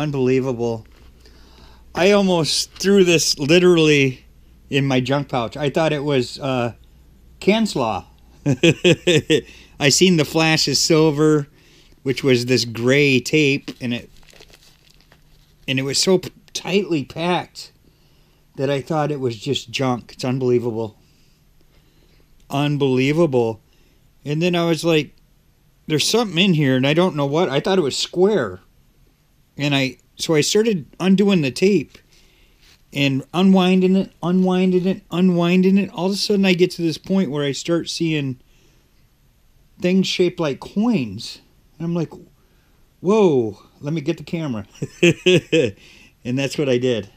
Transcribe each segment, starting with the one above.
Unbelievable. I almost threw this literally in my junk pouch. I thought it was can slaw. I seen the flash of silver, which was this gray tape, and it was so tightly packed that I thought it was just junk. It's unbelievable. Unbelievable. And then I was like, there's something in here, and I don't know what. I thought it was square. And so I started undoing the tape and unwinding it. All of a sudden I get to this point where I start seeing things shaped like coins. And I'm like, whoa, let me get the camera. And that's what I did.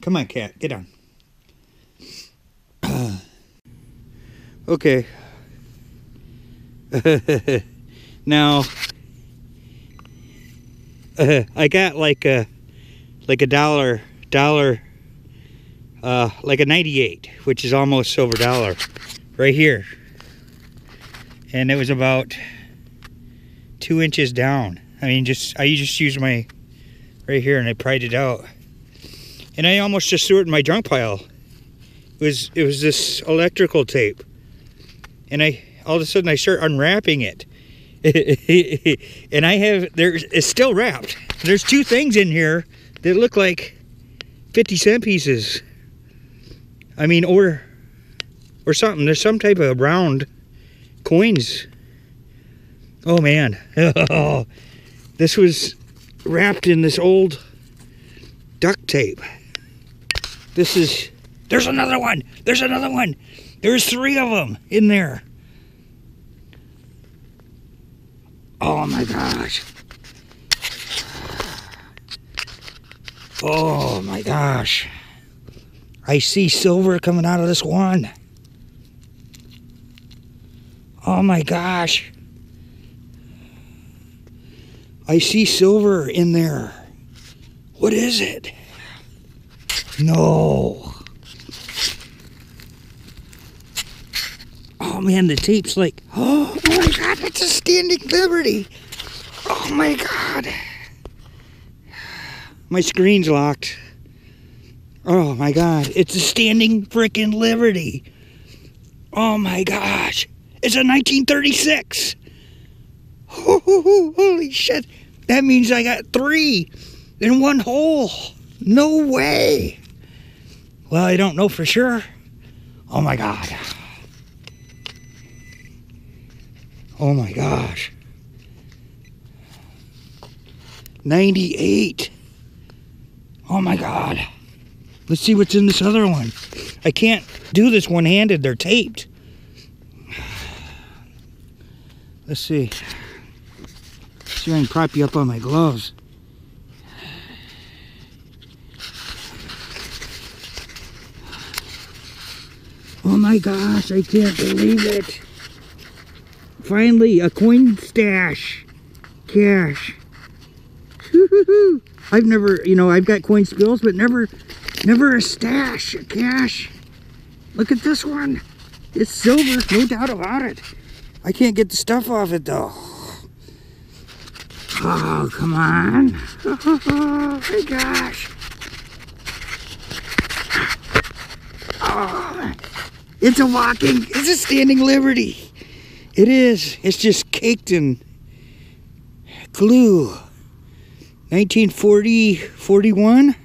Come on, cat, get on. Okay. Now, I got like a dollar, like a 98, which is almost silver dollar, right here. And it was about 2 inches down. I mean, I just used my right here and I pried it out, and I almost just threw it in my junk pile. It was this electrical tape, and all of a sudden I start unwrapping it. And it's still wrapped. There's 2 things in here that look like 50-cent pieces. I mean, or something. There's some type of round coins. Oh man. This was wrapped in this old duct tape. There's another one. There's another one. There's 3 of them in there. Oh my gosh. Oh my gosh. I see silver coming out of this one. Oh my gosh. I see silver in there. What is it? No. Oh man, the tape's like, oh my God, it's a standing liberty. Oh my God. My screen's locked. Oh my God, it's a standing frickin' liberty. Oh my gosh, it's a 1936. Holy shit, that means I got 3 in one hole. No way. Well, I don't know for sure. Oh my God. Oh my gosh. 98. Oh my God. Let's see what's in this other one. I can't do this one-handed. They're taped. Let's see. See if I can prop you up on my gloves. Oh my gosh, I can't believe it. Finally, a coin stash. Cash. I've never, I've got coin spills, but never a stash, a cash. Look at this one. It's silver, no doubt about it. I can't get the stuff off it though. Oh, come on. Oh my gosh. Oh, it's a standing liberty. It is. It's just caked in glue. 1940, 41.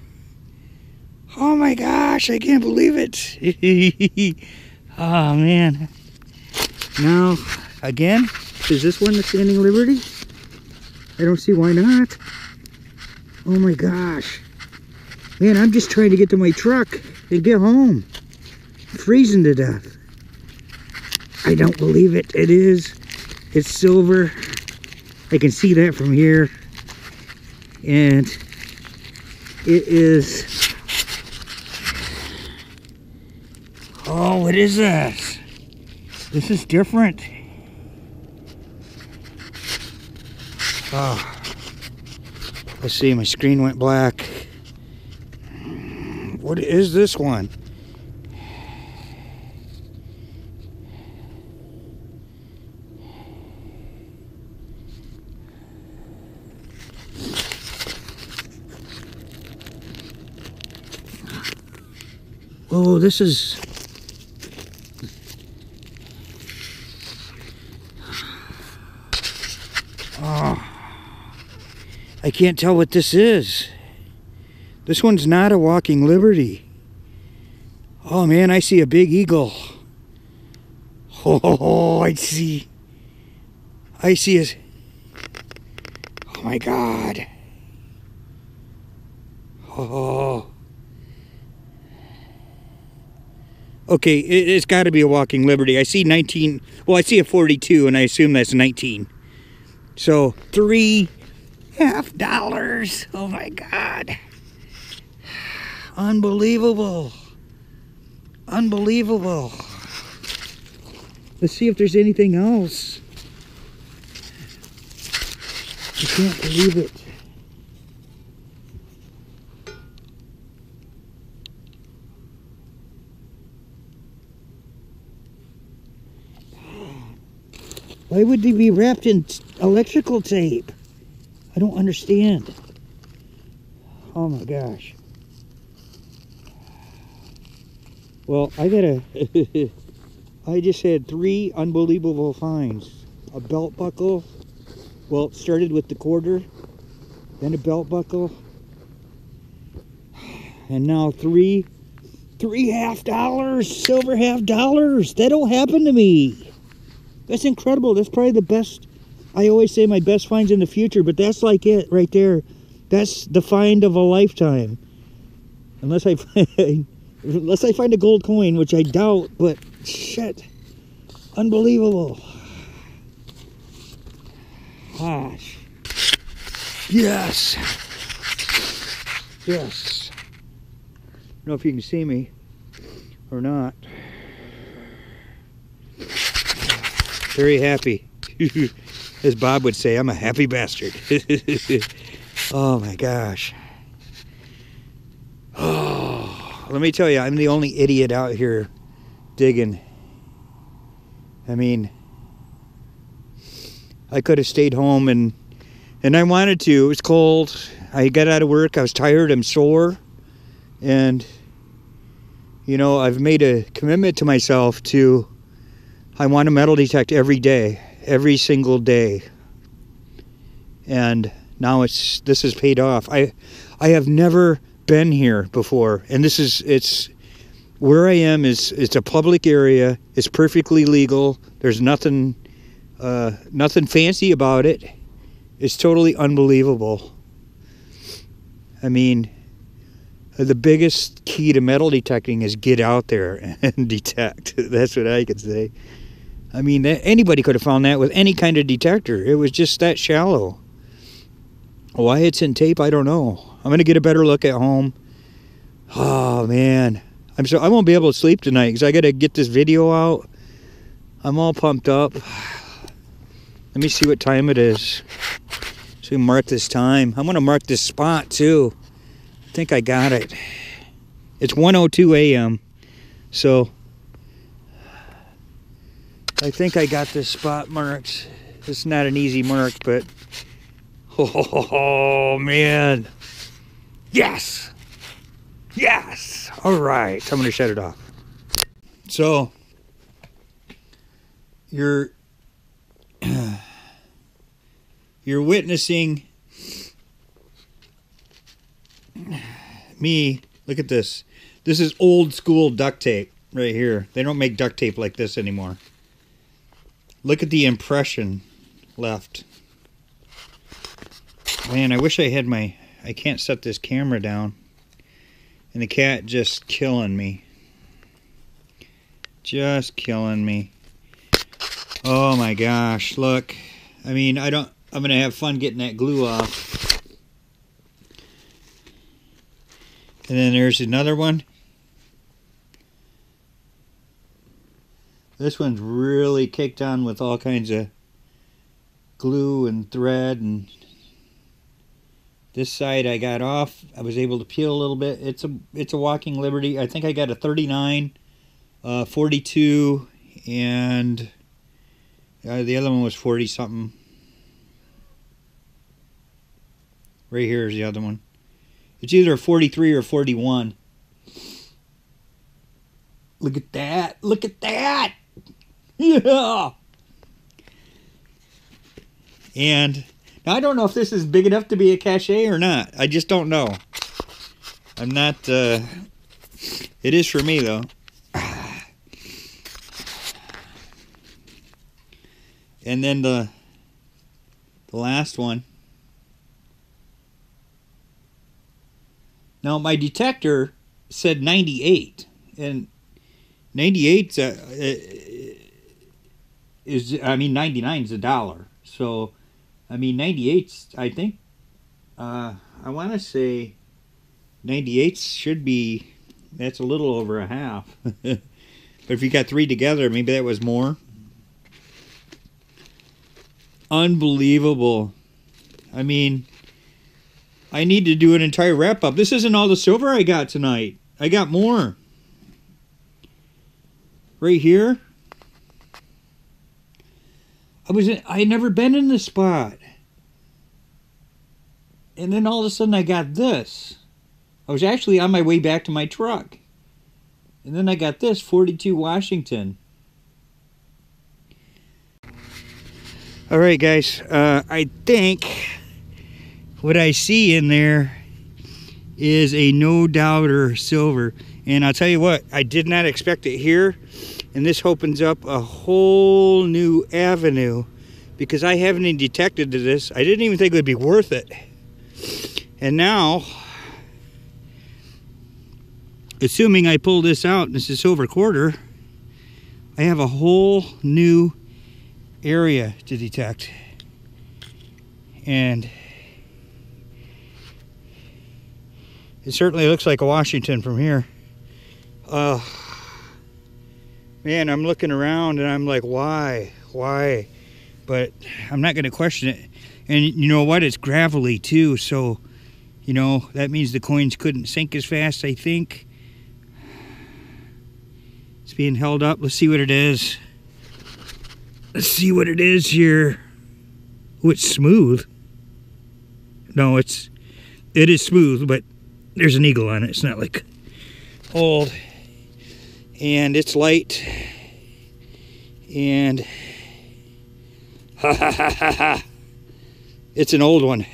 Oh my gosh, I can't believe it. Oh man. Now, again, is this one the standing liberty? I don't see why not. Oh my gosh. Man, I'm just trying to get to my truck and get home. I'm freezing to death. I don't believe it. It is. It's silver. I can see that from here. And it is. Oh, what is this? This is different. Oh. Let's see, my screen went black. What is this one? Oh, this is... Oh, I can't tell what this is. This one's not a Walking Liberty. Oh man, I see a big eagle. Oh, I see a... Oh my God. Oh. Okay, it's got to be a Walking Liberty. I see 19, well, I see a 42, and I assume that's 19. So, $3.50. Oh my God. Unbelievable. Unbelievable. Let's see if there's anything else. I can't believe it. Why would they be wrapped in electrical tape? I don't understand. Oh my gosh. Well, I gotta... I just had 3 unbelievable finds. A belt buckle. Well, it started with the quarter. Then a belt buckle. And now $3 half-dollars. Silver half-dollars. That don't happen to me. That's incredible. That's probably the best. I always say my best finds in the future, but that's like it right there. That's the find of a lifetime. Unless I find a gold coin, which I doubt, but shit. Unbelievable. Gosh. Yes. Yes. I don't know if you can see me or not. Very happy. As Bob would say, I'm a happy bastard. Oh my gosh. Oh, let me tell you, I'm the only idiot out here digging. I mean, I could have stayed home and I wanted to. It was cold. I got out of work. I was tired. I'm sore. And, you know, I've made a commitment to myself to... I want to metal detect every day, every single day. And now this is paid off. I have never been here before, and it's where I am it's a public area. It's perfectly legal. There's nothing fancy about it. It's totally unbelievable. I mean, the biggest key to metal detecting is get out there and detect. That's what I could say. I mean, anybody could have found that with any kind of detector. It was just that shallow. Why it's in tape, I don't know. I'm going to get a better look at home. Oh, man. I won't be able to sleep tonight because I got to get this video out. I'm all pumped up. Let me see what time it is. So we mark this time. I'm going to mark this spot, too. I think I got it. It's 1:02 a.m. So... I think I got this spot marked. It's not an easy mark, but... Oh, man. Yes! Yes! Alright, I'm going to shut it off. So, you're witnessing me. Look at this. This is old school duct tape right here. They don't make duct tape like this anymore. Look at the impression left. Man, I wish I had my... I can't set this camera down. And the cat just killing me. Just killing me. Oh my gosh, look. I mean, I'm going to have fun getting that glue off. And then there's another one. This one's really kicked on with all kinds of glue and thread, and this side I got off. I was able to peel a little bit. It's a Walking Liberty. I think I got a 39, 42, and the other one was 40 something. Right here is the other one. It's either a 43 or 41. Look at that. Look at that. Yeah. And now I don't know if this is big enough to be a cashe or not. I just don't know. I'm not, it is for me though. And then the last one. Now my detector said 98, and 98 is, I mean, 99 is $1. So, I mean, 98's, I think, I want to say 98 should be, that's a little over a half. But if you got 3 together, maybe that was more. Unbelievable. I mean, I need to do an entire wrap-up. This isn't all the silver I got tonight. I got more. Right here. I had never been in this spot. And then all of a sudden I got this. I was actually on my way back to my truck. And then I got this, 42 Washington. All right, guys. I think what I see in there is a no-doubter silver. And I'll tell you what, I did not expect it here. And this opens up a whole new avenue, because I haven't even detected this. I didn't even think it would be worth it. And now, assuming I pull this out and this is silver quarter, I have a whole new area to detect. And it certainly looks like a Washington from here. Man, I'm looking around and I'm like, why? But I'm not going to question it. And you know what? It's gravelly too. So, you know, that means the coins couldn't sink as fast, I think. It's being held up. Let's see what it is. Let's see what it is here. Oh, it's smooth. No, it is smooth, but there's an eagle on it. It's not like old. And it's light. And it's an old one.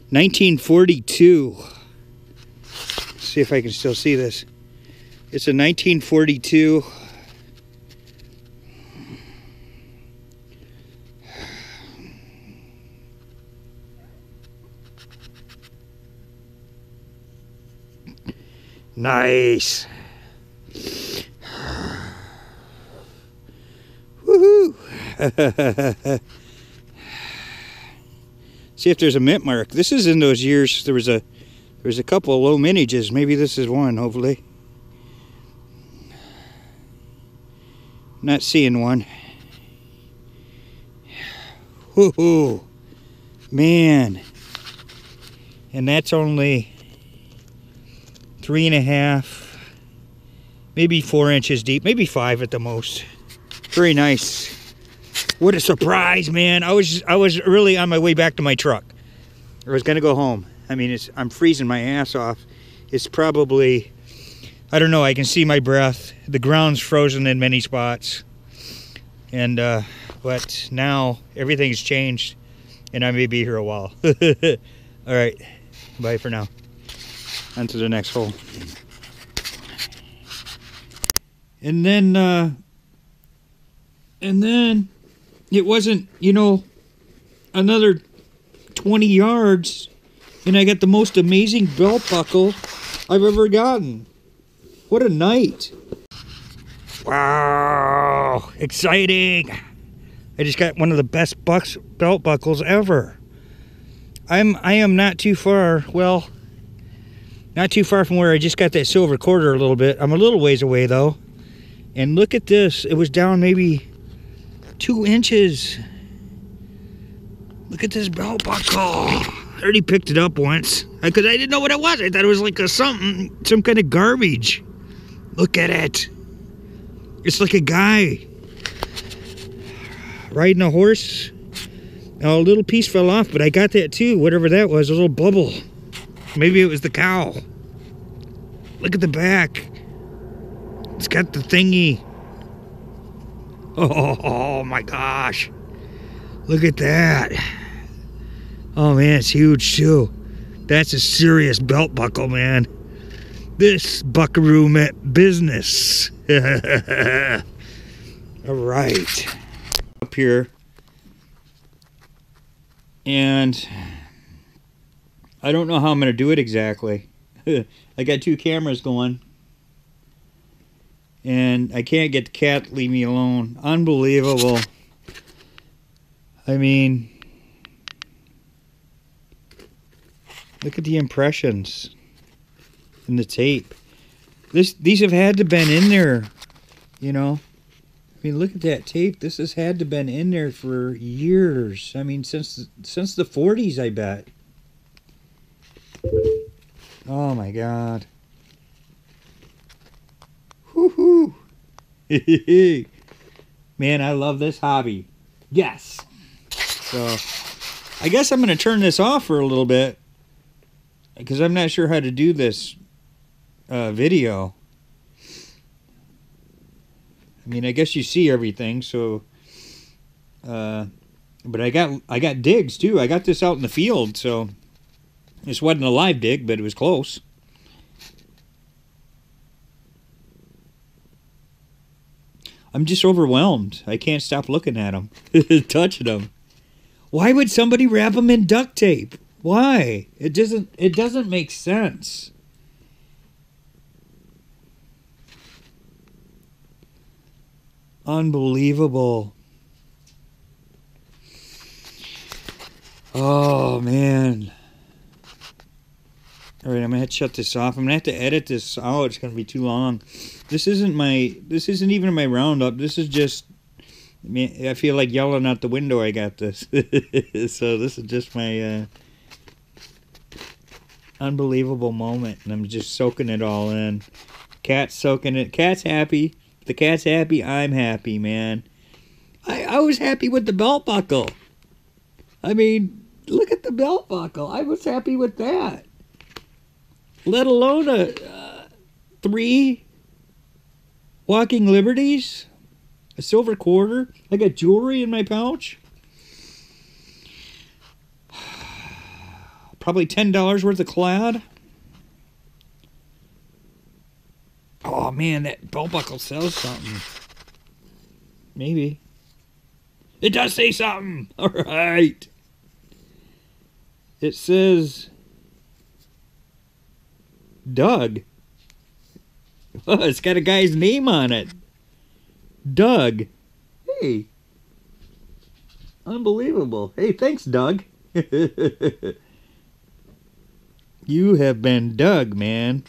1942. Let's see if I can still see this. It's a 1942. Nice. Woohoo. See if there's a mint mark. This is in those years. There was a couple of low mintages. Maybe this is one, hopefully. Not seeing one. Woohoo. Man. And that's only 3.5, maybe 4 inches deep, maybe 5 at the most. Very nice. What a surprise, man. I was really on my way back to my truck. I was gonna go home. I mean, I'm freezing my ass off. It's probably, I don't know, I can see my breath. The ground's frozen in many spots. And but now everything's changed and I may be here a while. All right, bye for now. On to the next hole. And then it wasn't, you know, another 20 yards and I got the most amazing belt buckle I've ever gotten. What a night. Wow, exciting. I just got one of the best belt buckles ever. I am not too far, well, not too far from where I just got that silver quarter a little bit. I'm a little ways away though. And look at this. It was down maybe 2 inches. Look at this belt buckle. I already picked it up once because I didn't know what it was. I thought it was like some kind of garbage. Look at it. It's like a guy riding a horse. Oh, a little piece fell off, but I got that too. Whatever that was, a little bubble. Maybe it was the cow. Look at the back. It's got the thingy. Oh my gosh. Look at that. Oh man, it's huge too. That's a serious belt buckle, man. This buckaroo meant business. All right. Up here. And I don't know how I'm going to do it exactly. I got 2 cameras going. And I can't get the cat to leave me alone. Unbelievable. I mean, look at the impressions in the tape. These have had to been in there, you know. I mean, look at that tape. This has had to been in there for years. I mean, since the 40s, I bet. Oh my God. Woohoo! Man, I love this hobby. Yes. So, I guess I'm going to turn this off for a little bit because I'm not sure how to do this video. I mean, I guess you see everything, so but I got digs too. I got this out in the field, so this wasn't a live dig, but it was close. I'm just overwhelmed. I can't stop looking at them, touching them. Why would somebody wrap them in duct tape? Why? It doesn't make sense. Unbelievable. Oh man. All right, I'm gonna have to shut this off. I'm gonna have to edit this out. It's gonna be too long. This isn't even my roundup. This is just, I feel like yelling out the window. I got this. So this is just my unbelievable moment, and I'm just soaking it all in. Cat's soaking it. Cat's happy. If the cat's happy, I'm happy, man. I was happy with the belt buckle. I mean, look at the belt buckle. I was happy with that. Let alone 3 walking liberties, a silver quarter. I got jewelry in my pouch. Probably $10 worth of clad. Oh man, that belt buckle sells something. Maybe. It does say something. All right. It says Doug. Oh, it's got a guy's name on it. Doug. Hey. Unbelievable. Hey, thanks, Doug. You have been Doug, man.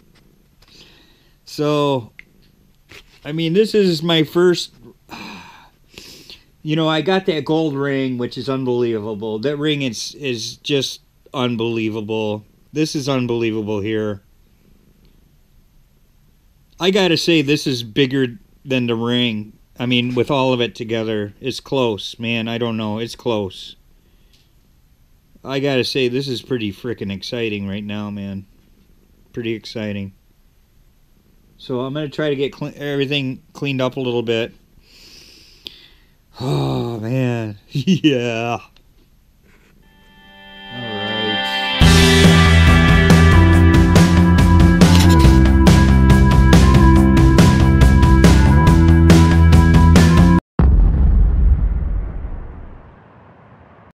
So, I mean, this is my first, you know, I got that gold ring, which is unbelievable. That ring is just unbelievable. This is unbelievable here. I gotta say, this is bigger than the ring. I mean, with all of it together, it's close, man. I don't know. It's close. I gotta say, this is pretty freaking exciting right now, man. Pretty exciting. So I'm going to try to get everything cleaned up a little bit. Oh, man. Yeah.